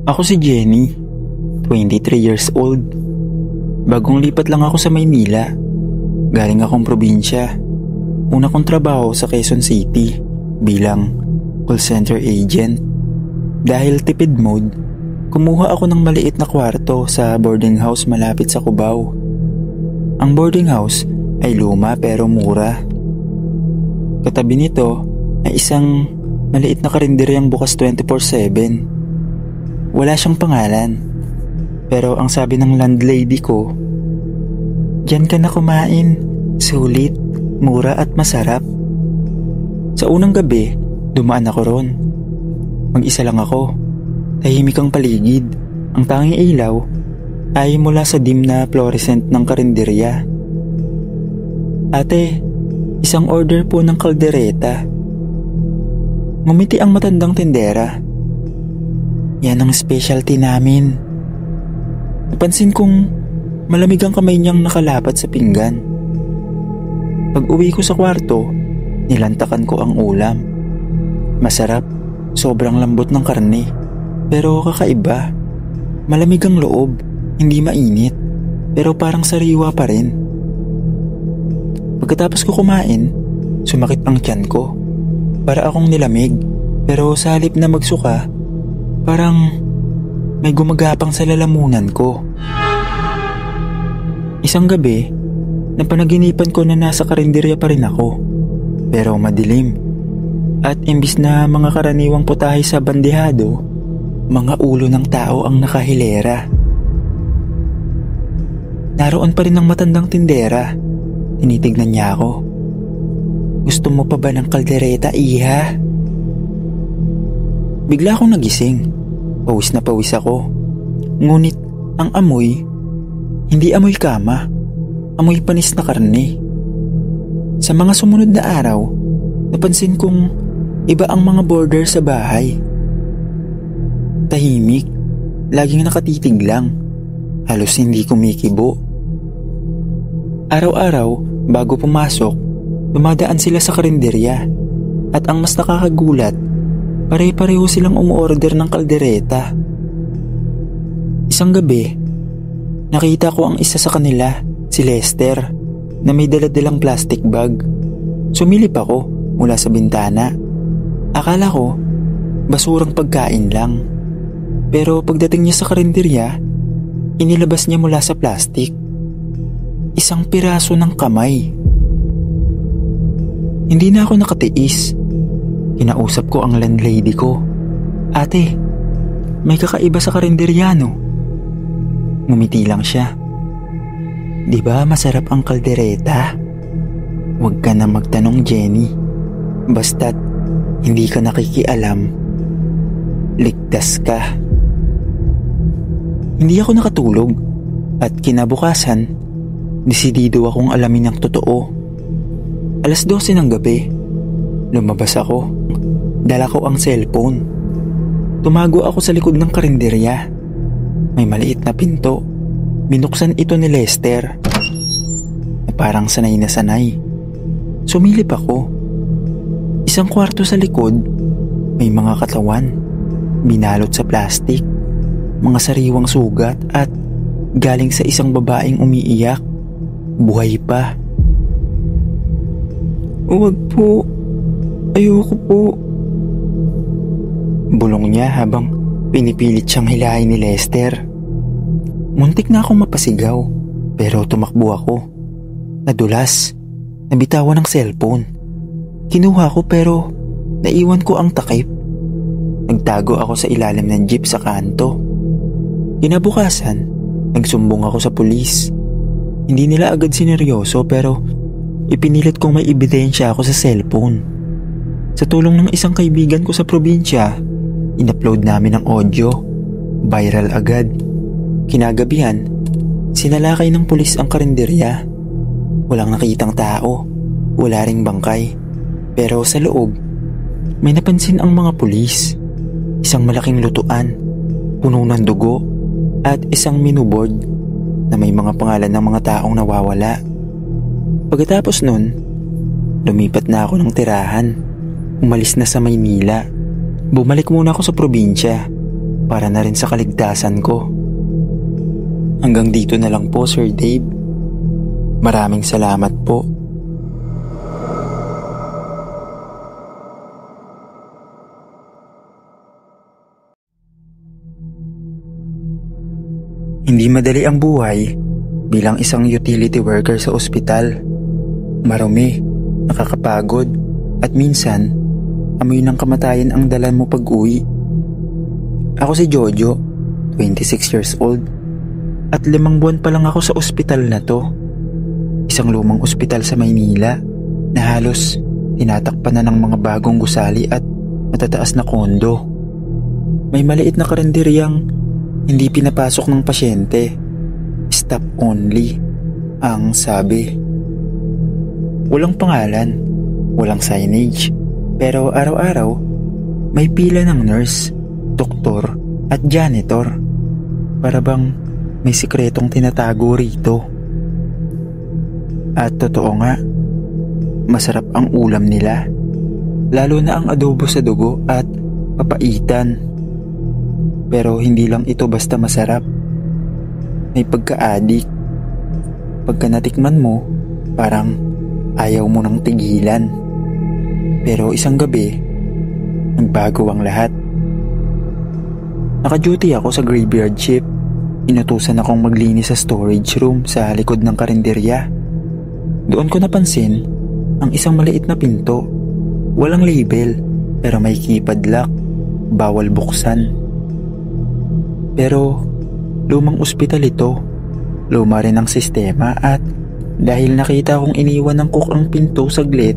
Ako si Jenny, 23 years old. Bagong lipat lang ako sa Maynila. Galing akong probinsya. Una kong trabaho sa Quezon City bilang call center agent. Dahil tipid mode, kumuha ako ng maliit na kwarto sa boarding house malapit sa Cubao. Ang boarding house ay luma pero mura. Katabi nito ay isang maliit na karinderyang bukas 24/7. Wala siyang pangalan, pero ang sabi ng landlady ko, "Diyan ka na kumain, sulit, mura at masarap." Sa unang gabi, dumaan ako ron. Mag-isa lang ako, tahimik ang paligid. Ang tanging ilaw ay mula sa dim na fluorescent ng karinderya. "Ate, isang order po ng kaldereta." Ngumiti ang matandang tindera. "Yan ang specialty namin." Napansin kong malamig ang kamay niyang nakalapat sa pinggan. Pag-uwi ko sa kwarto, nilantakan ko ang ulam. Masarap, sobrang lambot ng karne. Pero kakaiba, malamig ang loob, hindi mainit, pero parang sariwa pa rin. Pagkatapos ko kumain, sumakit ang tiyan ko. Para akong nilamig, pero sa halip na magsuka, parang may gumagapang sa lalamunan ko. Isang gabi, napanaginipan ko na nasa karinderya pa rin ako, pero madilim. At imbis na mga karaniwang putahe sa bandehado, mga ulo ng tao ang nakahilera. Naroon pa rin ang matandang tindera. Tinitignan niya ako. "Gusto mo pa ba ng kaldereta, iha?" Bigla akong nagising. Pawis na pawis ako. Ngunit ang amoy, hindi amoy kama, amoy panis na karne. Sa mga sumunod na araw, napansin kong iba ang mga border sa bahay. Tahimik, laging nakatitig lang, halos hindi kumikibo. Araw-araw, bago pumasok, dumadaan sila sa karinderya. At ang mas nakakagulat, pare-pareho silang umuorder ng kaldereta. Isang gabi, nakita ko ang isa sa kanila, si Lester, na may daladalang plastic bag. Sumilip ako mula sa bintana. Akala ko, basurang pagkain lang. Pero pagdating niya sa karinderya, inilabas niya mula sa plastic isang piraso ng kamay. Hindi na ako nakatiis. Kinausap ko ang landlady ko. "Ate, may kakaiba sa karinderya, no?" Ngumiti lang siya. "Di ba masarap ang kaldereta? Huwag ka na magtanong, Jenny. Basta't hindi ka nakikialam, ligtas ka." Hindi ako nakatulog at kinabukasan, desidido akong alamin ang totoo. 12:00 ng gabi, lumabas ako. Dala ko ang cellphone. Tumago ako sa likod ng karinderya. May maliit na pinto. Binuksan ito ni Lester. Parang sanay na sanay. Sumilip ako. Isang kwarto sa likod, may mga katawan, binalot sa plastic, mga sariwang sugat at galing sa isang babaeng umiiyak. Buhay pa. "Huwag po. Ayoko po." Bulong niya habang pinipilit siyang hilahin ni Lester. Muntik na akong mapasigaw, pero tumakbo ako. Nadulas. Nabitawan ng cellphone. Kinuha ko pero naiwan ko ang takip. Nagtago ako sa ilalim ng jeep sa kanto. Kinabukasan, nagsumbong ako sa pulis. Hindi nila agad sineryoso pero ipinilit kong may ebidensya ako sa cellphone. Sa tulong ng isang kaibigan ko sa probinsya, in-upload namin ang audio. Viral agad. Kinagabihan, sinalakay ng pulis ang karinderya. Walang nakitang tao, wala ring bangkay. Pero sa loob, may napansin ang mga pulis. Isang malaking lutuan, puno ng dugo, at isang menu board na may mga pangalan ng mga taong nawawala. Pagkatapos nun, lumipat na ako ng tirahan. Umalis na sa Maynila. Bumalik muna ako sa probinsya para na rin sa kaligtasan ko. Hanggang dito na lang po, Sir Dave. Maraming salamat po. Hindi madali ang buhay bilang isang utility worker sa ospital. Marumi, nakakapagod, at minsan, amoy ng kamatayan ang dala mo pag-uwi. Ako si Jojo, 26 years old, at 5 buwan pa lang ako sa ospital na to. Isang lumang ospital sa Maynila na halos tinatakpan na ng mga bagong gusali at matataas na kondo. May maliit na karinderyang hindi pinapasok ng pasyente. Stop only, ang sabi. Walang pangalan, walang signage, pero araw-araw may pila ng nurse, doktor at janitor. Para bang may sikretong tinatago rito. At totoo nga, masarap ang ulam nila, lalo na ang adobo sa dugo at papaitan. Pero hindi lang ito basta masarap. May pagka-addict. Pagka natikman mo, parang ayaw mo nang tigilan. Pero isang gabi, nagbago ang lahat. Naka-duty ako sa graveyard shift. Inutusan akong maglinis sa storage room sa likod ng karinderya. Doon ko napansin ang isang maliit na pinto. Walang label, pero may keypad lock. Bawal buksan. Pero lumang ospital ito. Luma rin ang sistema at dahil nakita kong iniwan ng cook ang pinto saglit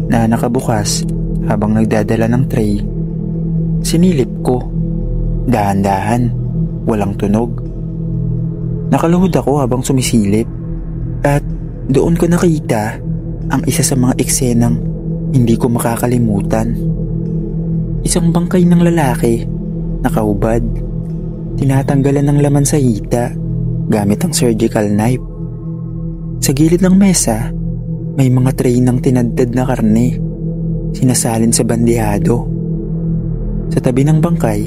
na nakabukas habang nagdadala ng tray, sinilip ko. Dahan-dahan, walang tunog. Nakaluhod ako habang sumisilip at doon ko nakita ang isa sa mga eksenang hindi ko makakalimutan. Isang bangkay ng lalaki, nakahubad, tinatanggalan ng laman sa hita gamit ang surgical knife. Sa gilid ng mesa, may mga tray ng tinadtad na karne, sinasalin sa bandihado. Sa tabi ng bangkay,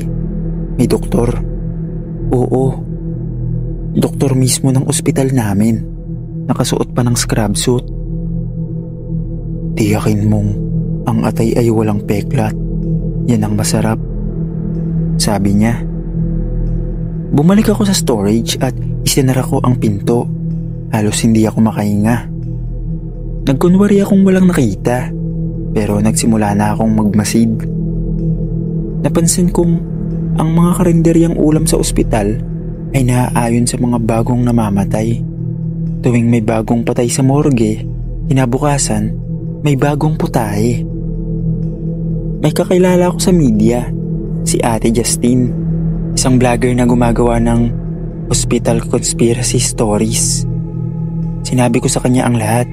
may doktor. Oo, doktor mismo ng ospital namin, nakasuot pa ng scrub suit. Tiyakin mong ang atay ay walang peklat. Yan ang masarap, sabi niya. Bumalik ako sa storage at isinara ko ang pinto. Halos hindi ako makahinga. Nagkunwari akong walang nakita, pero nagsimula na akong magmasid. Napansin kong ang mga karinderyang ulam sa ospital ay naaayon sa mga bagong namamatay. Tuwing may bagong patay sa morgue, kinabukasan may bagong putahe. May kakilala ko sa media, si Ate Justine, isang vlogger na gumagawa ng hospital conspiracy stories. Sinabi ko sa kanya ang lahat.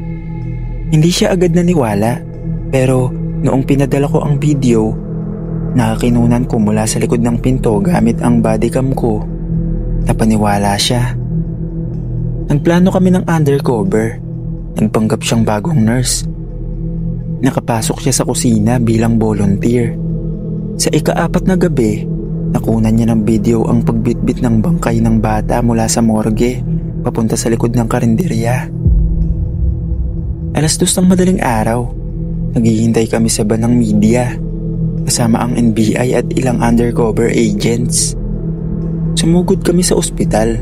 Hindi siya agad naniwala, pero noong pinadala ko ang video, nakakinunan ko mula sa likod ng pinto gamit ang bodycam ko, napaniwala siya. Nagplano kami ng undercover. Nagpanggap siyang bagong nurse. Nakapasok siya sa kusina bilang volunteer. Sa ika-4 na gabi, nakunan niya ng video ang pagbitbit ng bangkay ng bata mula sa morgue papunta sa likod ng karinderya. 2:00 ng madaling araw, naghihintay kami sa van ng media kasama ang NBI at ilang undercover agents. Sumugod kami sa ospital.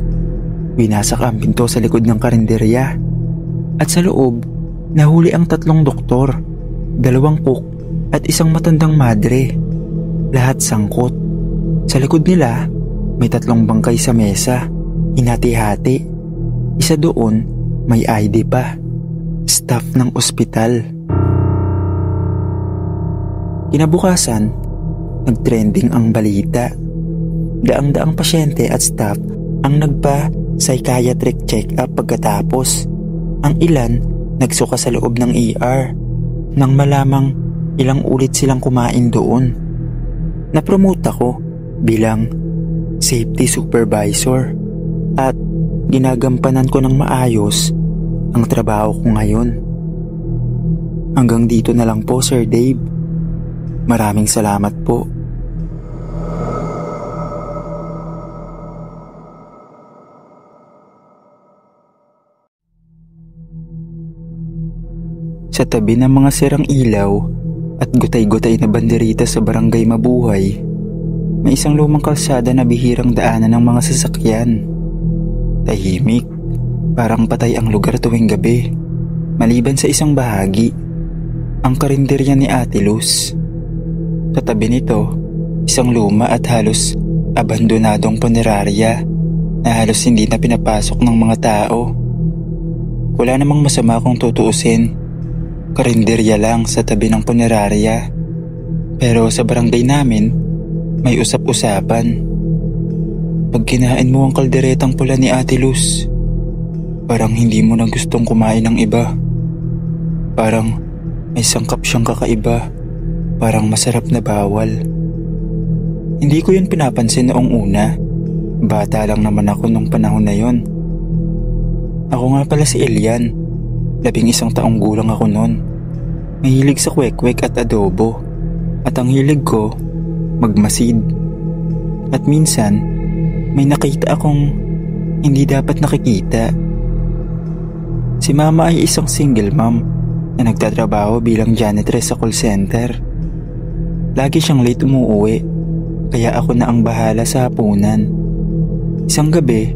Winasak ang pinto sa likod ng karinderya. At sa loob, nahuli ang 3 doktor, 2 cook at isang matandang madre. Lahat sangkot. Sa likod nila, may 3 bangkay sa mesa, hinati-hati. Isa doon, may ID pa. Staff ng ospital. Kinabukasan, nagtrending ang balita. Daang-daang pasyente at staff ang nagpa-psychiatric check-up pagkatapos. Ang ilan nagsuka sa loob ng ER nang malamang ilang ulit silang kumain doon. Napromote ako bilang safety supervisor at ginagampanan ko ng maayos ang trabaho ko ngayon. Hanggang dito na lang po, Sir Dave. Maraming salamat po. Sa tabi ng mga sirang ilaw at gutay-gutay na banderita sa barangay Mabuhay, may isang lumang kalsada na bihirang daanan ng mga sasakyan. Tahimik, parang patay ang lugar tuwing gabi, maliban sa isang bahagi, ang karinderya ni Ate Luz. Sa tabi nito, isang luma at halos abandonadong punerarya na halos hindi na pinapasok ng mga tao. Wala namang masama kung tutuusin. Karinderya lang sa tabi ng punerarya. Pero sa barangay namin, may usap-usapan. Pag kinain mo ang kalderetang pula ni Ate Luz, parang hindi mo na gustong kumain ng iba. Parang may sangkap siyang kakaiba. Parang masarap na bawal. Hindi ko yun pinapansin noong una. Bata lang naman ako nung panahon na yon. Ako nga pala si Elian. 11 taong gulang ako noon. Mahilig sa kwek-kwek at adobo. At ang hilig ko, magmasid. At minsan, may nakita akong hindi dapat nakikita. Si Mama ay isang single mom na nagtatrabaho bilang janitress sa call center. Lagi siyang late umuuwi, kaya ako na ang bahala sa hapunan. Isang gabi,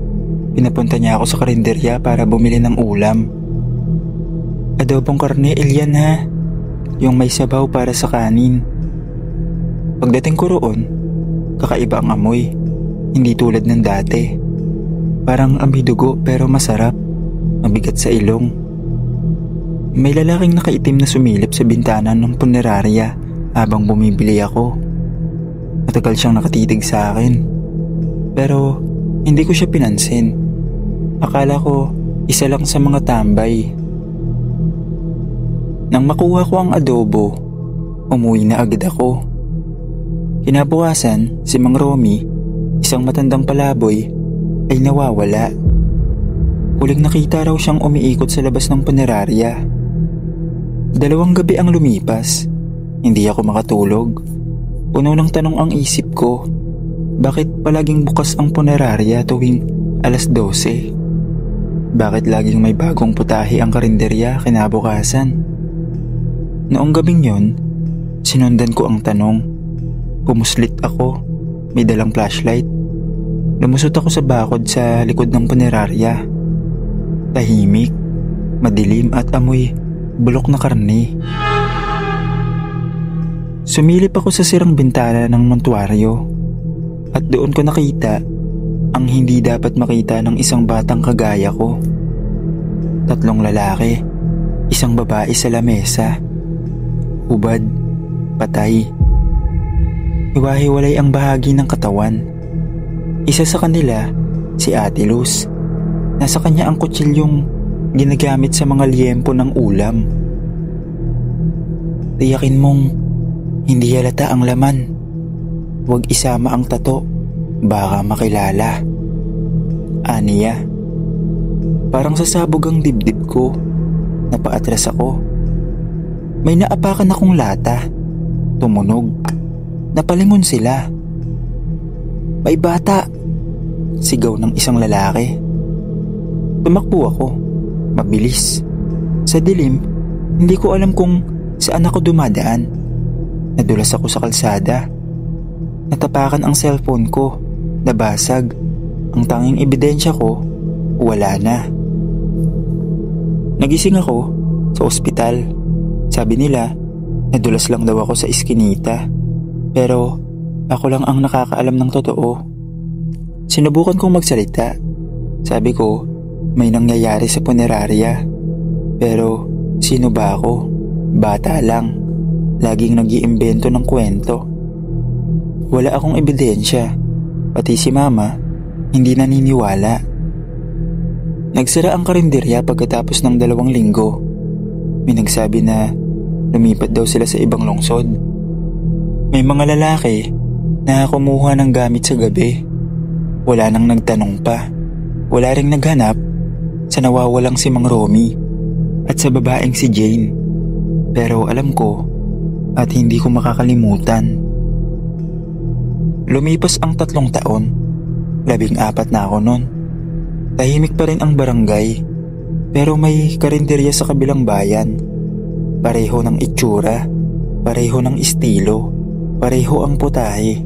pinapunta niya ako sa karinderya para bumili ng ulam. Adobong karne, Elian ha, yung may sabaw para sa kanin. Pagdating ko roon, kakaiba ang amoy, hindi tulad ng dati. Parang amoy dugo pero masarap, mabigat sa ilong. May lalaking nakaitim na sumilip sa bintana ng punerarya habang bumibili ako. Matagal siyang nakatitig sa akin, pero hindi ko siya pinansin. Akala ko isa lang sa mga tambay. Nang makuha ko ang adobo, umuwi na agad ako. Kinabukasan, si Mang Romy, isang matandang palaboy, ay nawawala. Huling nakita raw siyang umiikot sa labas ng punerarya. 2 gabi ang lumipas, hindi ako makatulog. Puno ng tanong ang isip ko, bakit palaging bukas ang punerarya tuwing 12:00? Bakit laging may bagong putahe ang karinderya kinabukasan? Noong gabing yon, sinundan ko ang tanong. Pumuslit ako, may dalang flashlight. Lumusot ako sa bakod sa likod ng punerarya. Tahimik, madilim at amoy bulok na karne. Sumilip ako sa sirang bintana ng montuaryo at doon ko nakita ang hindi dapat makita ng isang batang kagaya ko. 3 lalaki, isang babae sa lamesa. Hubad, patay. Hiwa-hiwalay ang bahagi ng katawan. Isa sa kanila, si Ate Luz. Nasa kanya ang kutsilyong ginagamit sa mga liyempo ng ulam. Tiyakin mong hindi halata ang laman. Huwag isama ang tato, baka makilala. Aniya. Parang sasabog ang dibdib ko. Napaatras ako. May naapakan akong lata. Tumunog. Napalingon sila. May bata! Sigaw ng isang lalaki. Tumakbo ako. Mabilis. Sa dilim, hindi ko alam kung saan ako dumadaan. Nadulas ako sa kalsada. Natapakan ang cellphone ko. Nabasag. Ang tanging ebidensya ko, wala na. Nagising ako sa ospital. Sabi nila, nadulas lang daw ako sa iskinita. Pero ako lang ang nakakaalam ng totoo. Sinubukan kong magsalita. Sabi ko, may nangyayari sa punerarya. Pero sino ba ako? Bata lang. Laging nag-iimbento ng kwento. Wala akong ebidensya. Pati si Mama, hindi naniniwala. Nagsara ang karinderya pagkatapos ng 2 linggo. May nagsabi na lumipat daw sila sa ibang lungsod. May mga lalaki na kumuha ng gamit sa gabi. Wala nang nagtanong pa. Wala ring naghanap sa nawawalang si Mang Romy at sa babaeng si Jane. Pero alam ko at hindi ko makakalimutan. Lumipas ang 3 taon. 14 na ako nun. Tahimik pa rin ang barangay, pero may karinderya sa kabilang bayan. Pareho ng itsura, pareho ng estilo, pareho ang putahe.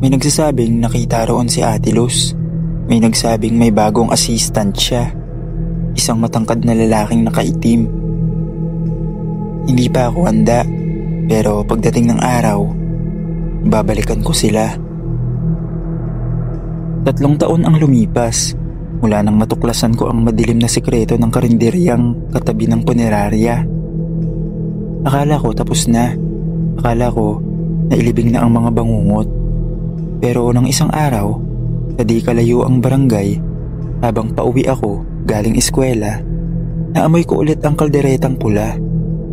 May nagsasabing nakita roon si Ate Luz. May nagsabing may bagong assistant siya. Isang matangkad na lalaking nakaitim. Hindi pa ako handa, pero pagdating ng araw, babalikan ko sila. 3 taon ang lumipas mula nang matuklasan ko ang madilim na sikreto ng karinderyang katabi ng punerarya. Akala ko tapos na. Akala ko nailibing na ang mga bangungot. Pero nang isang araw, sa di kalayo ang barangay, habang pauwi ako galing eskwela, naamoy ko ulit ang kalderetang pula.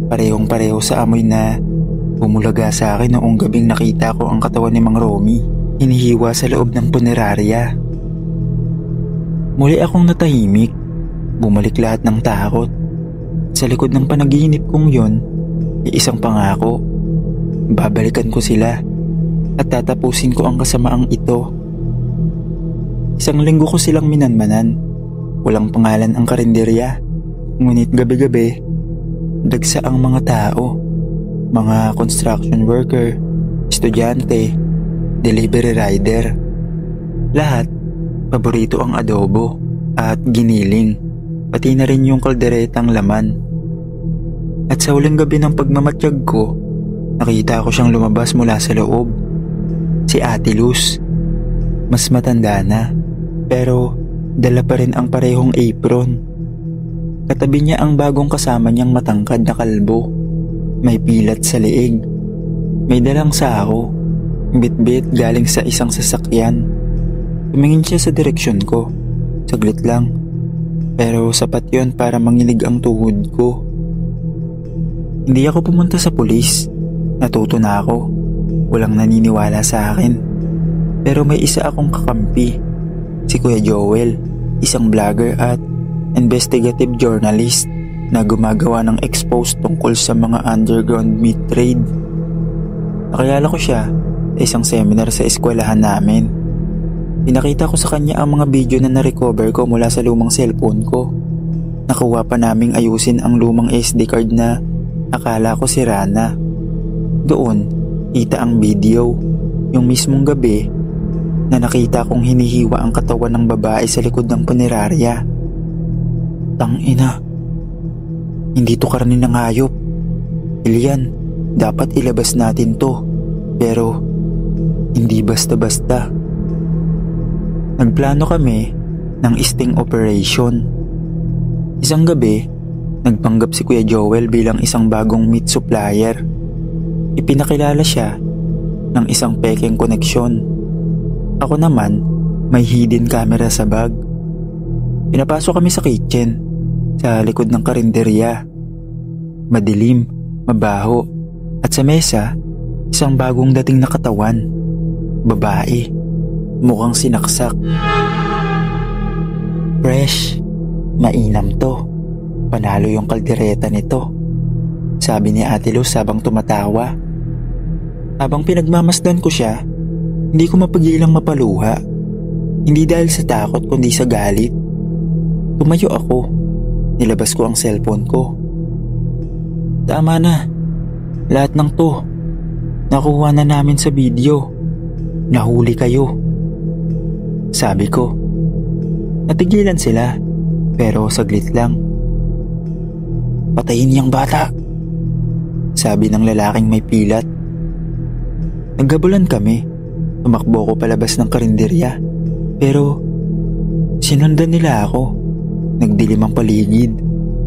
Parehong pareho sa amoy na bumulaga sa akin noong gabing nakita ko ang katawan ni Mang Romy, hinihiwa sa loob ng punerarya. Muli akong natahimik, bumalik lahat ng takot. Sa likod ng panaginip kong yon, isang pangako. Babalikan ko sila at tatapusin ko ang kasamaang ito. 1 linggo ko silang minanmanan. Walang pangalan ang karinderya, ngunit gabi-gabi, dagsa ang mga tao. Mga construction worker, estudyante, delivery rider. Lahat, paborito ang adobo at giniling, pati na rin yung kalderetang laman. At sa huling gabi ng pagmamatiyag ko, nakita ko siyang lumabas mula sa loob. Si Ate Luz. Mas matanda na, pero dala pa rin ang parehong apron. Katabi niya ang bagong kasama niyang matangkad na kalbo. May pilat sa leeg. May dalang sako, bit-bit galing sa isang sasakyan. Tumingin siya sa direksyon ko. Saglit lang, pero sapat yon para manginig ang tuhod ko. Hindi ako pumunta sa pulis. Natuto na ako. Walang naniniwala sa akin. Pero may isa akong kakampi. Si Kuya Joel, isang vlogger at investigative journalist na gumagawa ng expose tungkol sa mga underground meat trade. Nakilala ko siya sa isang seminar sa eskwelahan namin. Pinakita ko sa kanya ang mga video na na-recover ko mula sa lumang cellphone ko. Nakuha pa naming ayusin ang lumang SD card na akala ko sira na. Doon, kita ang video, yung mismong gabi na nakita kong hinihiwa ang katawan ng babae sa likod ng punerarya. Tangina, hindi to karne ng hayop. Ilian, dapat ilabas natin to, pero hindi basta-basta. Nagplano kami ng sting operation. Isang gabi, nagpanggap si Kuya Joel bilang isang bagong meat supplier. Ipinakilala siya ng isang pekeng koneksyon. Ako naman, may hidden camera sa bag. Pinapasok kami sa kitchen, sa likod ng karinderya. Madilim, mabaho, at sa mesa, isang bagong dating na katawan. Babae, mukhang sinaksak. Fresh, mainam to. Panalo yung kaldereta nito, sabi ni Ate Luz habang tumatawa. Habang pinagmamasdan ko siya, hindi ko mapigilang mapaluha. Hindi dahil sa takot kundi sa galit. Tumayo ako. Nilabas ko ang cellphone ko. Tama na. Lahat ng to, nakuha na namin sa video. Nahuli kayo, sabi ko. Natigilan sila, pero saglit lang. Patayin niyang bata, sabi ng lalaking may pilat. Naggabulan kami. Tumakbo ko palabas ng karinderya, pero sinundan nila ako. Nagdilim ang paligid.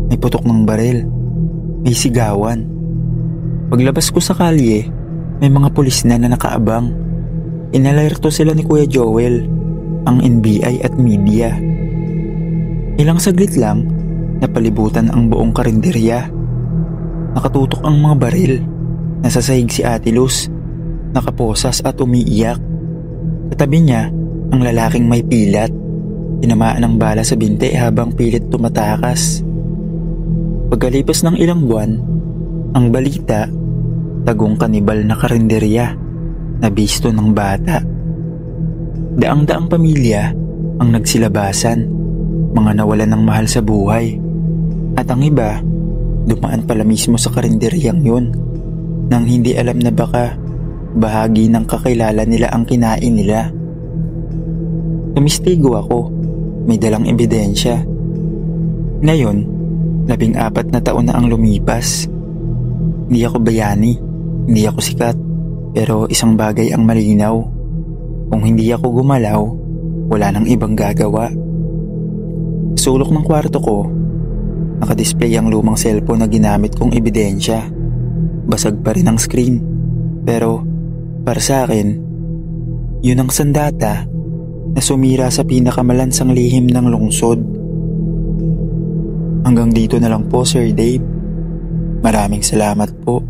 May putok ng baril. May sigawan. Paglabas ko sa kalye, may mga pulis na nakaabang. Inalerto sila ni Kuya Joel, ang NBI at media. Ilang saglit lang, napalibutan ang buong karinderya. Nakatutok ang mga baril. Nasa sahig si Ate Luz, nakaposas at umiiyak. Katabi niya, ang lalaking may pilat. Tinamaan ng bala sa binte habang pilit tumatakas. Pagkalipas ng ilang buwan, ang balita, tagong kanibal na karinderya na bisto ng bata. Daang-daang pamilya ang nagsilabasan, mga nawalan ng mahal sa buhay. At ang iba, Dumaan pala mismo sa karinderyang yun nang hindi alam na baka bahagi ng kakilala nila ang kinain nila. Tumistigo ako, may dalang ebidensya. Ngayon, 14 na taon na ang lumipas. Hindi ako bayani, hindi ako sikat, pero isang bagay ang malinaw. Kung hindi ako gumalaw, wala nang ibang gagawa. Sulok ng kwarto ko, nakadisplay ang lumang cellphone na ginamit kong ebidensya. Basag pa rin ang screen, pero para sa akin, yun ang sandata na sumira sa pinakamalansang lihim ng lungsod. Hanggang dito na lang po, Sir Dave. Maraming salamat po.